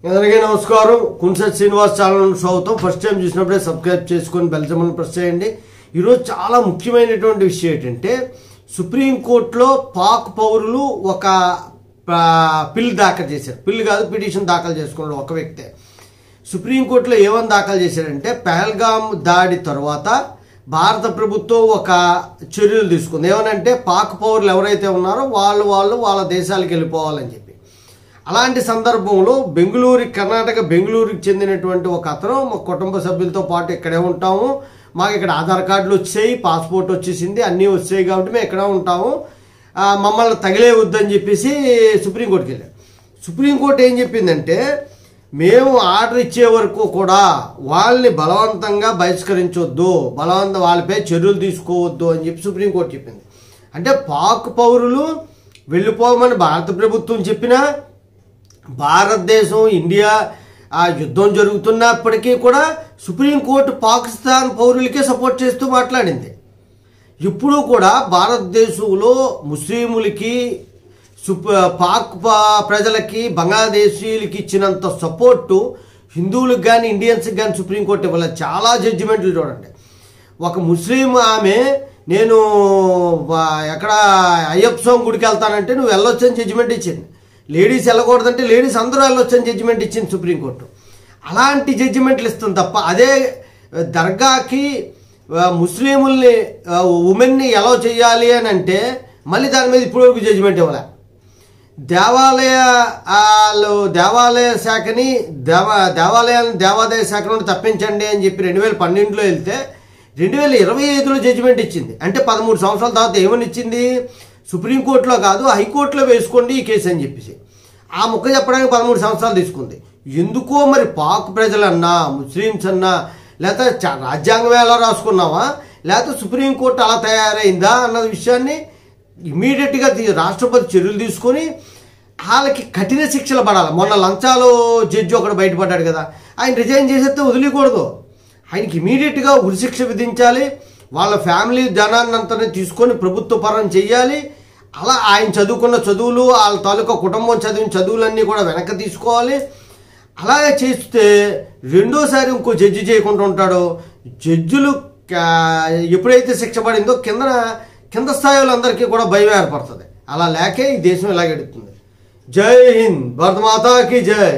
అందరికీ నమస్కారం. కున్సత్ శ్రీనివాస్ ఛానల్ స్వాగతం. ఫస్ట్ టైం చూసినప్పుడే సబ్స్క్రైబ్ చేసుకొని బెల్ సింబల్ ప్రెస్ చేయండి. ఈరోజు చాలా ముఖ్యమైనటువంటి విషయం ఏంటంటే, సుప్రీంకోర్టులో పాక్ పౌరులు ఒక పిల్ దాఖలు చేశారు. పిల్ కాదు, పిటిషన్ దాఖలు చేసుకున్నాడు ఒక వ్యక్తే. సుప్రీంకోర్టులో ఏమని దాఖలు చేశారంటే, పహల్గామ్ దాడి తర్వాత భారత ప్రభుత్వం ఒక చర్యలు తీసుకుంది. ఏమనంటే, పాక్ పౌరులు ఎవరైతే ఉన్నారో వాళ్ళ దేశాలకు వెళ్ళిపోవాలని చెప్పి. అలాంటి సందర్భంలో కర్ణాటక బెంగళూరుకి చెందినటువంటి ఒక అతను, మా కుటుంబ సభ్యులతో పాటు ఇక్కడే ఉంటాము, మాకు ఇక్కడ ఆధార్ కార్డులు వచ్చాయి, పాస్పోర్ట్ వచ్చేసింది, అన్నీ వచ్చాయి కాబట్టి మేము ఇక్కడే ఉంటాము, మమ్మల్ని తగిలే వద్దని చెప్పేసి సుప్రీంకోర్టుకి వెళ్ళాం. సుప్రీంకోర్టు ఏం చెప్పిందంటే, మేము ఆర్డర్ ఇచ్చే వరకు కూడా వాళ్ళని బలవంతంగా బహిష్కరించవద్దు, వాళ్ళపై చర్యలు తీసుకోవద్దు అని చెప్పి సుప్రీంకోర్టు చెప్పింది. అంటే పాక్ పౌరులు వెళ్ళిపోమని భారత ప్రభుత్వం చెప్పినా, భారతదేశం ఇండియా యుద్ధం జరుగుతున్నప్పటికీ కూడా సుప్రీంకోర్టు పాకిస్తాన్ పౌరులకే సపోర్ట్ చేస్తూ మాట్లాడింది. ఇప్పుడు కూడా భారతదేశంలో ముస్లింలకి పాక్ ప్రజలకి బంగ్లాదేశీయులకి ఇచ్చినంత సపోర్టు హిందువులకు కానీ ఇండియన్స్కి కానీ సుప్రీంకోర్టు ఇవ్వలేదు. చాలా జడ్జిమెంట్లు చూడండి. ఒక ముస్లిం ఆమె, నేను ఎక్కడ అయ్యప్ప స్వామి గుడికి వెళ్తానంటే నువ్వు వెళ్ళొచ్చని జడ్జిమెంట్ ఇచ్చింది. లేడీస్ వెళ్ళకూడదంటే లేడీస్ అందరూ వెళ్ళొచ్చని జడ్జిమెంట్ ఇచ్చింది సుప్రీంకోర్టు. అలాంటి జడ్జిమెంట్లు ఇస్తుంది తప్ప, అదే దర్గాకి ముస్లింల్ని ఉమెన్ని ఎలా చేయాలి అని అంటే మళ్ళీ దాని మీద ఇప్పటివరకు జడ్జిమెంట్ ఇవ్వలే. దేవాలయ శాఖని దేవాదాయ శాఖ నుండి తప్పించండి అని చెప్పి 2012లో వెళ్తే 2025లో జడ్జిమెంట్ ఇచ్చింది. అంటే 13 సంవత్సరాల తర్వాత ఏమని ఇచ్చింది? సుప్రీంకోర్టులో కాదు, హైకోర్టులో వేసుకోండి ఈ కేసు అని చెప్పేసి. ఆ ముక్క చెప్పడానికి 13 సంవత్సరాలు తీసుకుంది. ఎందుకో మరి పాక్ ప్రజలన్నా, ముస్లిమ్స్ అన్నా, లేకపోతే రాజ్యాంగం ఎలా రాసుకున్నావా, లేకపోతే సుప్రీంకోర్టు అలా తయారైందా అన్న విషయాన్ని ఇమీడియట్గా రాష్ట్రపతి చర్యలు తీసుకొని వాళ్ళకి కఠిన శిక్షలు పడాలి. మొన్న లంచాలు జడ్జి ఒకడు బయటపడ్డాడు కదా, ఆయన రిజైన్ చేసేస్తే వదిలేకూడదు, ఆయనకి ఇమీడియట్గా ఉరిశిక్ష విధించాలి. వాళ్ళ ఫ్యామిలీ ధనాన్ని అంతా తీసుకొని ప్రభుత్వ పరం చెయ్యాలి. అలా ఆయన చదువుకున్న చదువులు, వాళ్ళ తాలూకా కుటుంబం చదివిన చదువులన్నీ కూడా వెనక్కి తీసుకోవాలి. అలాగే చేస్తే రెండోసారి ఇంకో జడ్జి చేయకుండా ఉంటాడో, జడ్జిలు ఎప్పుడైతే శిక్ష పడిందో కింద స్థాయి వాళ్ళందరికీ కూడా భయం ఏర్పడుతుంది. అలా లేకే ఈ దేశం ఇలాగెడుతుంది. జై హింద్, భారత మాతాకి జై.